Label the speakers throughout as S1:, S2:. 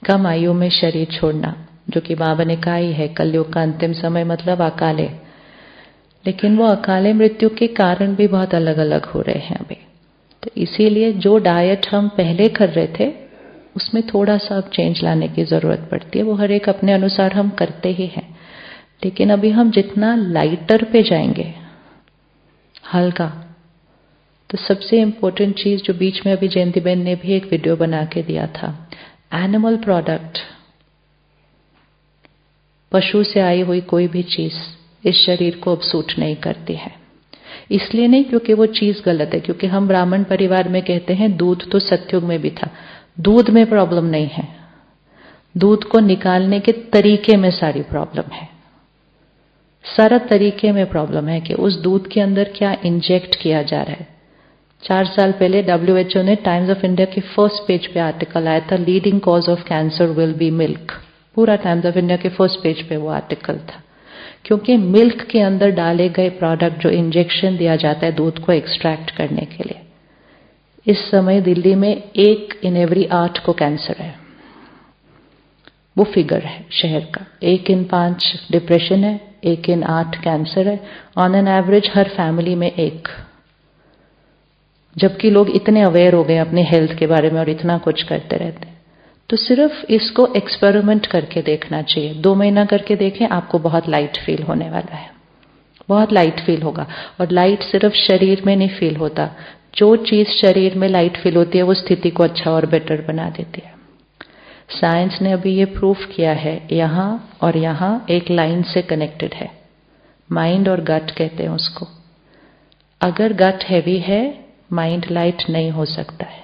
S1: कम आयु में शरीर छोड़ना, जो कि बाबा ने कहा ही है, कलयुग का अंतिम समय मतलब अकाले। लेकिन वो अकाले मृत्यु के कारण भी बहुत अलग अलग हो रहे हैं अभी। तो इसीलिए जो डाइट हम पहले कर रहे थे उसमें थोड़ा सा अब चेंज लाने की जरूरत पड़ती है। वो हर एक अपने अनुसार हम करते ही हैं, लेकिन अभी हम जितना लाइटर पे जाएंगे, हल्का, तो सबसे इम्पोर्टेंट चीज जो बीच में अभी जयंती बहन ने भी एक वीडियो बना के दिया था, एनिमल प्रोडक्ट, पशु से आई हुई कोई भी चीज इस शरीर को अब सूट नहीं करती है। इसलिए नहीं क्योंकि वो चीज गलत है, क्योंकि हम ब्राह्मण परिवार में कहते हैं दूध तो सतयुग में भी था। दूध में प्रॉब्लम नहीं है, दूध को निकालने के तरीके में सारी प्रॉब्लम है। सारा तरीके में प्रॉब्लम है कि उस दूध के अंदर क्या इंजेक्ट किया जा रहा है। 4 साल पहले WHO ने टाइम्स ऑफ इंडिया के फर्स्ट पेज पे आर्टिकल आया था, leading cause of cancer will be milk. पूरा टाइम्स ऑफ इंडिया के फर्स्ट पेज पे वो आर्टिकल था, क्योंकि मिल्क के अंदर डाले गए प्रोडक्ट, जो इंजेक्शन दिया जाता है दूध को एक्सट्रैक्ट करने के लिए, इस समय दिल्ली में 1 in every 8 को कैंसर है। वो फिगर है शहर का। 1 in 5 डिप्रेशन है, 1 in 8 कैंसर है, on an average her family में 1। जबकि लोग इतने अवेयर हो गए अपने हेल्थ के बारे में और इतना कुछ करते रहते हैं। तो सिर्फ इसको एक्सपेरिमेंट करके देखना चाहिए। 2 महीना करके देखें, आपको बहुत लाइट फील होने वाला है, बहुत लाइट फील होगा। और लाइट सिर्फ शरीर में नहीं फील होता, जो चीज शरीर में लाइट फील होती है वो स्थिति को अच्छा और बेटर बना देती है। साइंस ने अभी ये प्रूफ किया है, यहां और यहां एक लाइन से कनेक्टेड है, माइंड और गट कहते हैं उसको। अगर गट हैवी है, माइंड लाइट नहीं हो सकता है।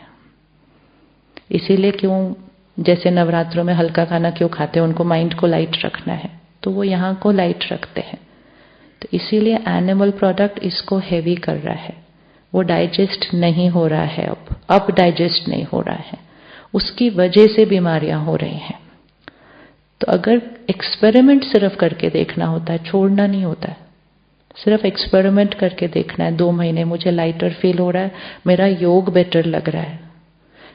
S1: इसीलिए क्यों, जैसे नवरात्रों में हल्का खाना क्यों खाते हैं, उनको माइंड को लाइट रखना है, तो वो यहां को लाइट रखते हैं। तो इसीलिए एनिमल प्रोडक्ट इसको हैवी कर रहा है, वो डाइजेस्ट नहीं हो रहा है, अब डाइजेस्ट नहीं हो रहा है, उसकी वजह से बीमारियां हो रही हैं। तो अगर एक्सपेरिमेंट सिर्फ करके देखना होता है, छोड़ना नहीं होता है, सिर्फ एक्सपेरिमेंट करके देखना है। 2 महीने मुझे लाइटर फील हो रहा है, मेरा योग बेटर लग रहा है,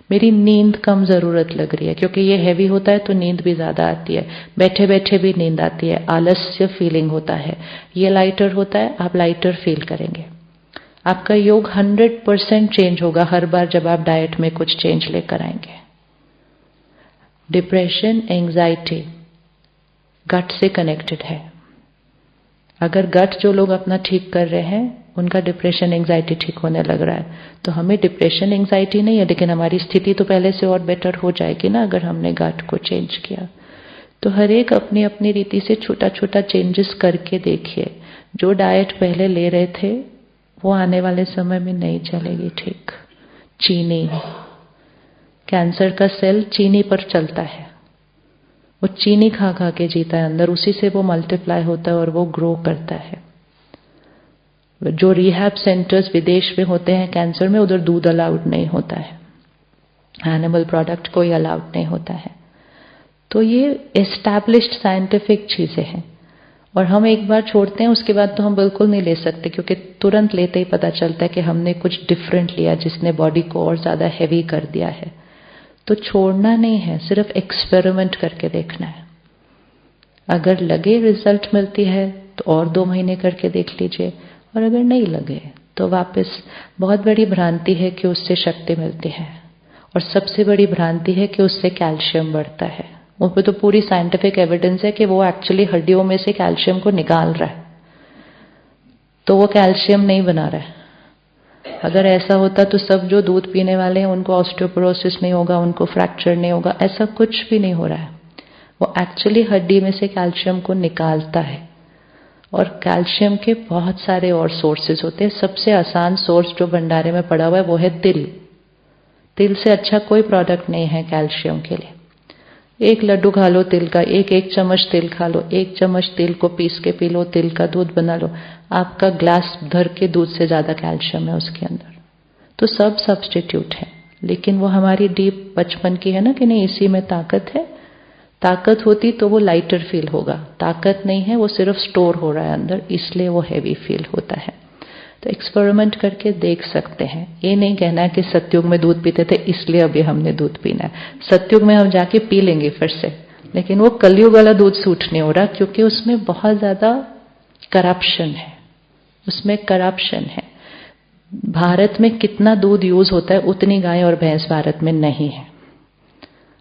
S1: मेरी नींद कम जरूरत लग रही है, क्योंकि ये हैवी होता है तो नींद भी ज्यादा आती है, बैठे बैठे भी नींद आती है, आलस्य फीलिंग होता है। ये लाइटर होता है, आप लाइटर फील करेंगे, आपका योग 100% चेंज होगा हर बार जब आप डाइट में कुछ चेंज लेकर आएंगे। डिप्रेशन, एंजाइटी गट से कनेक्टेड है। अगर गट जो लोग अपना ठीक कर रहे हैं, उनका डिप्रेशन एंजाइटी ठीक होने लग रहा है, तो हमें डिप्रेशन एंजाइटी नहीं है, लेकिन हमारी स्थिति तो पहले से और बेटर हो जाएगी ना अगर हमने गट को चेंज किया। तो हर एक अपनी अपनी रीति से छोटा छोटा चेंजेस करके देखिए। जो डाइट पहले ले रहे थे वो आने वाले समय में नहीं चलेगी ठीक। चीनी, कैंसर का सेल चीनी पर चलता है, वो चीनी खा खा के जीता है अंदर, उसी से वो मल्टीप्लाई होता है और वो ग्रो करता है। जो रिहैब सेंटर्स विदेश में होते हैं कैंसर में, उधर दूध अलाउड नहीं होता है, एनिमल प्रोडक्ट कोई अलाउड नहीं होता है। तो ये एस्टैब्लिश्ड साइंटिफिक चीजें हैं, और हम एक बार छोड़ते हैं उसके बाद तो हम बिल्कुल नहीं ले सकते, क्योंकि तुरंत लेते ही पता चलता है कि हमने कुछ डिफरेंट लिया जिसने बॉडी को और ज्यादा हैवी कर दिया है। तो छोड़ना नहीं है, सिर्फ एक्सपेरिमेंट करके देखना है। अगर लगे रिजल्ट मिलती है तो और 2 महीने करके देख लीजिए, और अगर नहीं लगे तो वापस। बहुत बड़ी भ्रांति है कि उससे शक्ति मिलती है, और सबसे बड़ी भ्रांति है कि उससे कैल्शियम बढ़ता है। उस पर तो पूरी साइंटिफिक एविडेंस है कि वो एक्चुअली हड्डियों में से कैल्शियम को निकाल रहा है, तो वो कैल्शियम नहीं बना रहा है। अगर ऐसा होता तो सब जो दूध पीने वाले हैं उनको ऑस्टियोपोरोसिस नहीं होगा, उनको फ्रैक्चर नहीं होगा, ऐसा कुछ भी नहीं हो रहा है। वो एक्चुअली हड्डी में से कैल्शियम को निकालता है, और कैल्शियम के बहुत सारे और सोर्सेज होते हैं। सबसे आसान सोर्स जो भंडारे में पड़ा हुआ है वो है तिल। तिल से अच्छा कोई प्रोडक्ट नहीं है कैल्शियम के लिए। 1 लड्डू खा लो तिल का, 1 चम्मच तिल खा लो, 1 चम्मच तिल को पीस के पी लो, तिल का दूध बना लो, आपका ग्लास भर के दूध से ज्यादा कैल्शियम है उसके अंदर। तो सब सब्स्टिट्यूट है, लेकिन वो हमारी डीप बचपन की है ना कि नहीं इसी में ताकत है। ताकत होती तो वो लाइटर फील होगा, ताकत नहीं है, वो सिर्फ स्टोर हो रहा है अंदर, इसलिए वो हैवी फील होता है। तो एक्सपेरिमेंट करके देख सकते हैं। ये नहीं कहना है कि सतयुग में दूध पीते थे इसलिए अभी हमने दूध पीना है। सतयुग में हम जाके पी लेंगे फिर से, लेकिन वो कलयुग वाला दूध सूट नहीं हो रहा, क्योंकि उसमें बहुत ज्यादा करप्शन है, उसमें करप्शन है। भारत में कितना दूध यूज होता है उतनी गाय और भैंस भारत में नहीं है,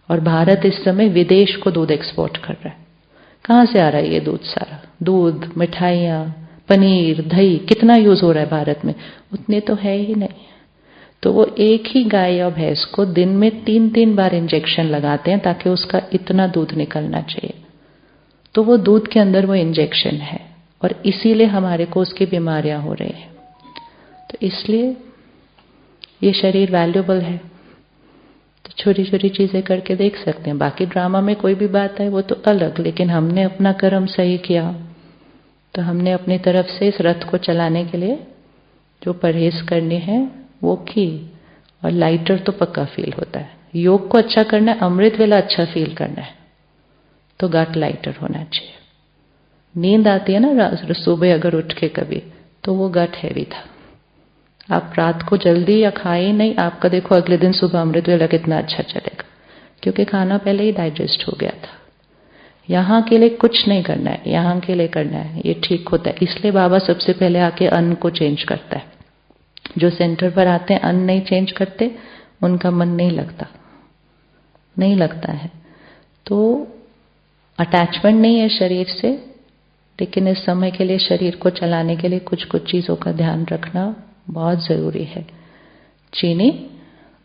S1: और भारत इस समय विदेश को दूध एक्सपोर्ट कर रहा है। कहाँ से आ रहा है ये दूध? सारा दूध, मिठाइयाँ, पनीर, दही कितना यूज हो रहा है भारत में? उतने तो है ही नहीं। तो वो एक ही गाय या भैंस को दिन में 3-3 बार इंजेक्शन लगाते हैं ताकि उसका इतना दूध निकलना चाहिए। तो वो दूध के अंदर वो इंजेक्शन है, और इसीलिए हमारे को उसकी बीमारियां हो रही हैं। तो इसलिए ये शरीर वैल्यूएबल है। तो छोटी छोटी चीजें करके देख सकते हैं। बाकी ड्रामा में कोई भी बात है वो तो अलग, लेकिन हमने अपना कर्म सही किया तो हमने अपनी तरफ से इस रथ को चलाने के लिए जो परहेज करनी है वो की, और लाइटर तो पक्का फील होता है। योग को अच्छा करना है, अमृत वेला अच्छा फील करना है, तो गट लाइटर होना चाहिए। नींद आती है ना सुबह अगर उठ के कभी, तो वो गट हैवी था। आप रात को जल्दी या खाए नहीं, आपका देखो अगले दिन सुबह अमृत वेला कितना अच्छा चलेगा, क्योंकि खाना पहले ही डाइजेस्ट हो गया था। यहाँ के लिए कुछ नहीं करना है, यहाँ के लिए करना है, ये ठीक होता है। इसलिए बाबा सबसे पहले आके अन्न को चेंज करता है। जो सेंटर पर आते हैं अन्न नहीं चेंज करते, उनका मन नहीं लगता है। तो अटैचमेंट नहीं है शरीर से, लेकिन इस समय के लिए शरीर को चलाने के लिए कुछ कुछ चीजों का ध्यान रखना बहुत जरूरी है। चीनी,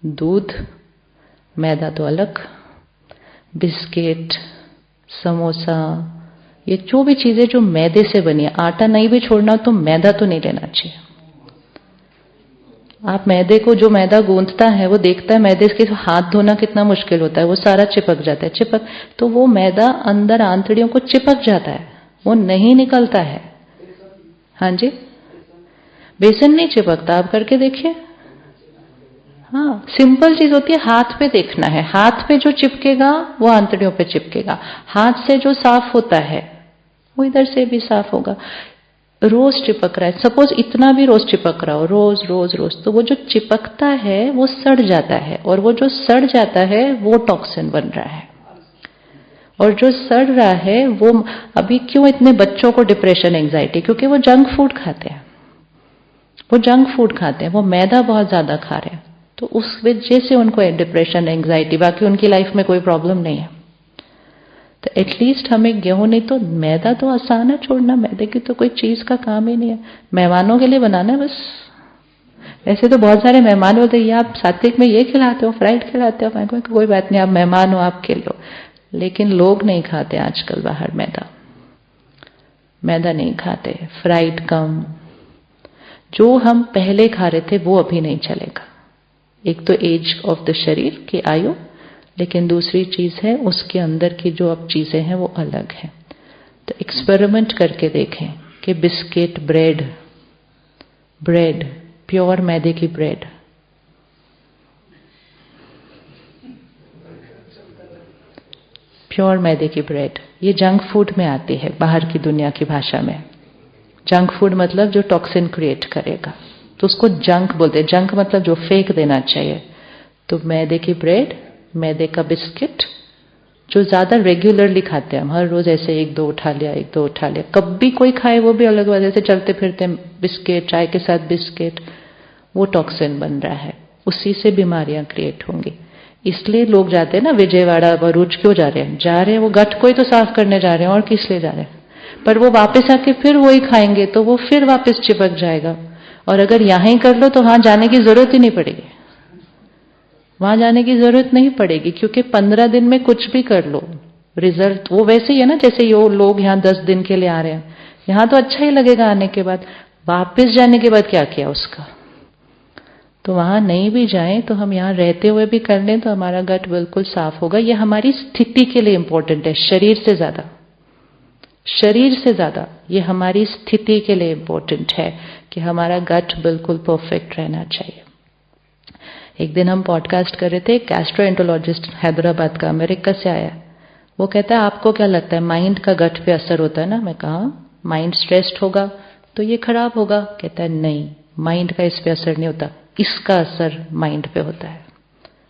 S1: दूध, मैदा तो अलग, बिस्किट, समोसा, ये जो भी चीजें जो मैदे से बनी है, आटा नहीं भी छोड़ना तो मैदा तो नहीं लेना चाहिए। आप मैदे को, जो मैदा गूंथता है वो देखता है मैदे के हाथ धोना कितना मुश्किल होता है, वो सारा चिपक जाता है, तो वो मैदा अंदर आंतड़ियों को चिपक जाता है, वो नहीं निकलता है। हाँ जी, बेसन नहीं चिपकता, आप करके देखिए। हाँ, सिंपल चीज होती है, हाथ पे देखना है। हाथ पे जो चिपकेगा वो आंतड़ियों पे चिपकेगा। हाथ से जो साफ होता है वो इधर से भी साफ होगा। रोज चिपक रहा है, सपोज इतना भी रोज चिपक रहा हो, रोज रोज रोज, तो वो जो चिपकता है वो सड़ जाता है, और वो जो सड़ जाता है वो टॉक्सिन बन रहा है। और जो सड़ रहा है वो, अभी क्यों इतने बच्चों को डिप्रेशन, एंजाइटी? क्योंकि वो जंक फूड खाते हैं, वो मैदा बहुत ज्यादा खा रहे हैं, तो उस वजह से उनको डिप्रेशन, एंजाइटी। बाकी उनकी लाइफ में कोई प्रॉब्लम नहीं है। तो एटलीस्ट हमें गेहूं नहीं तो मैदा तो आसान है छोड़ना, मैदे की तो कोई चीज का काम ही नहीं है, मेहमानों के लिए बनाना है बस। वैसे तो बहुत सारे मेहमान बोलते हैं, ये आप सात्विक में ये खिलाते हो, फ्राइड खिलाते हो। मैं कहूँ कोई बात नहीं, आप मेहमान हो, आप खिलो। लेकिन लोग नहीं खाते आजकल बाहर मैदा नहीं खाते, फ्राइड कम। जो हम पहले खा रहे थे वो अभी नहीं चलेगा। एक तो एज ऑफ द शरीर की आयु, लेकिन दूसरी चीज है उसके अंदर की जो अब चीजें हैं वो अलग है। तो एक्सपेरिमेंट करके देखें कि बिस्किट, ब्रेड, प्योर मैदे की ब्रेड, प्योर मैदे की ब्रेड, ये जंक फूड में आती है बाहर की दुनिया की भाषा में। जंक फूड मतलब जो टॉक्सिन क्रिएट करेगा, तो उसको जंक बोलते हैं। जंक मतलब जो फेंक देना चाहिए। तो मैदे की ब्रेड, मैदे का बिस्किट, जो ज्यादा रेगुलरली खाते हैं हम, हर रोज ऐसे 1-2 उठा लिया, कभी कोई खाए वो भी अलग बात। जैसे चलते फिरते बिस्किट, चाय के साथ बिस्किट, वो टॉक्सिन बन रहा है, उसी से बीमारियां क्रिएट होंगी। इसलिए लोग जाते हैं ना विजयवाड़ा, भरूच, क्यों जा रहे हैं? वो गट को ही तो साफ करने जा रहे हैं, और किस लिए जा रहे हैं? पर वो वापस आके फिर वही खाएंगे तो वो फिर वापस चिपक जाएगा। और अगर यहां ही कर लो तो वहां जाने की जरूरत ही नहीं पड़ेगी, वहां जाने की जरूरत नहीं पड़ेगी, क्योंकि 15 दिन में कुछ भी कर लो, रिजल्ट वो वैसे ही है ना। जैसे ये लोग यहाँ 10 दिन के लिए आ रहे हैं, यहाँ तो अच्छा ही लगेगा आने के बाद, वापस जाने के बाद क्या किया उसका? तो वहां नहीं भी जाएं तो हम यहाँ रहते हुए भी कर लें तो हमारा गट बिल्कुल साफ होगा। ये हमारी स्थिति के लिए इंपॉर्टेंट है, शरीर से ज्यादा ये हमारी स्थिति के लिए इंपॉर्टेंट है कि हमारा गट बिल्कुल परफेक्ट रहना चाहिए। एक दिन हम पॉडकास्ट कर रहे थे, गैस्ट्रोएंटरोलॉजिस्ट हैदराबाद का, अमेरिका से आया। वो कहता है आपको क्या लगता है माइंड का गट पे असर होता है ना? मैं कहा माइंड स्ट्रेस्ड होगा तो ये खराब होगा। कहता है नहीं, माइंड का इस पे असर नहीं होता, इसका असर माइंड पे होता है।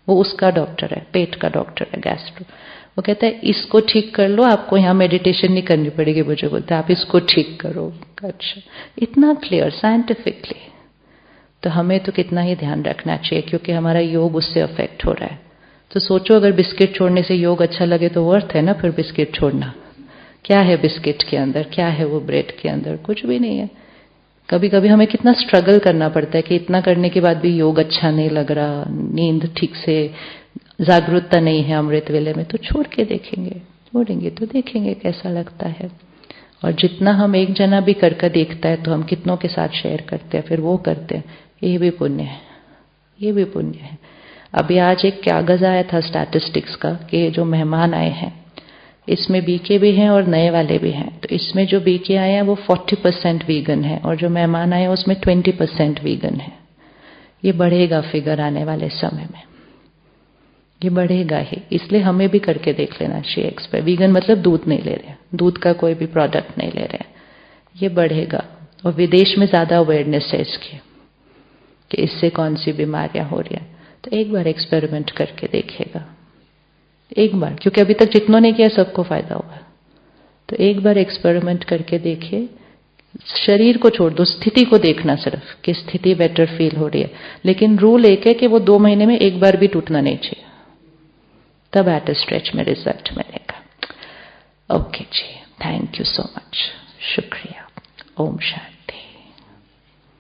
S1: वो उसका डॉक्टर है, पेट का डॉक्टर है, गैस्ट्रो। वो कहता है इसको ठीक कर लो, आपको यहाँ मेडिटेशन नहीं करनी पड़ेगी। मुझे बोलता है आप इसको ठीक करो। अच्छा, इतना क्लियर साइंटिफिकली। तो हमें तो कितना ही ध्यान रखना चाहिए, क्योंकि हमारा योग उससे अफेक्ट हो रहा है। तो सोचो अगर बिस्किट छोड़ने से योग अच्छा लगे तो वर्थ है ना फिर बिस्किट छोड़ना। क्या है बिस्किट के अंदर, क्या है वो ब्रेड के अंदर? कुछ भी नहीं है। कभी कभी हमें कितना स्ट्रगल करना पड़ता है कि इतना करने के बाद भी योग अच्छा नहीं लग रहा, नींद ठीक से, जागरूकता नहीं है अमृत वेले में, तो छोड़ के देखेंगे, छोड़ेंगे तो देखेंगे कैसा लगता है। और जितना हम एक जना भी करके देखता है तो हम कितनों के साथ शेयर करते हैं, फिर वो करते हैं, ये भी पुण्य है, ये भी पुण्य है। अभी आज एक कागज आया था स्टैटिस्टिक्स का कि जो मेहमान आए हैं इसमें बीके भी हैं और नए वाले भी हैं। तो इसमें जो बीके आए हैं वो 40% वीगन है और जो मेहमान आए हैं उसमें 20% वीगन है। ये बढ़ेगा फिगर आने वाले समय में, ये बढ़ेगा ही। इसलिए हमें भी करके देख लेना चाहिए एक्सपेरिमेंट। वीगन मतलब दूध नहीं ले रहे, दूध का कोई भी प्रोडक्ट नहीं ले रहे। ये बढ़ेगा और विदेश में ज्यादा अवेयरनेस है इसकी कि इससे कौन सी बीमारियां हो रही हैं। तो एक बार एक्सपेरिमेंट करके देखेगा, एक बार, क्योंकि अभी तक जितनों ने किया सबको फायदा हुआ। तो एक बार एक्सपेरिमेंट करके देखिए। शरीर को छोड़ दो, स्थिति को देखना सिर्फ कि स्थिति बेटर फील हो रही है। लेकिन रूल एक है कि वो 2 महीने में एक बार भी टूटना नहीं चाहिए, तब एट स्ट्रेच में रिजल्ट मिलेगा। ओके जी, थैंक यू सो मच, शुक्रिया। ओम शांति।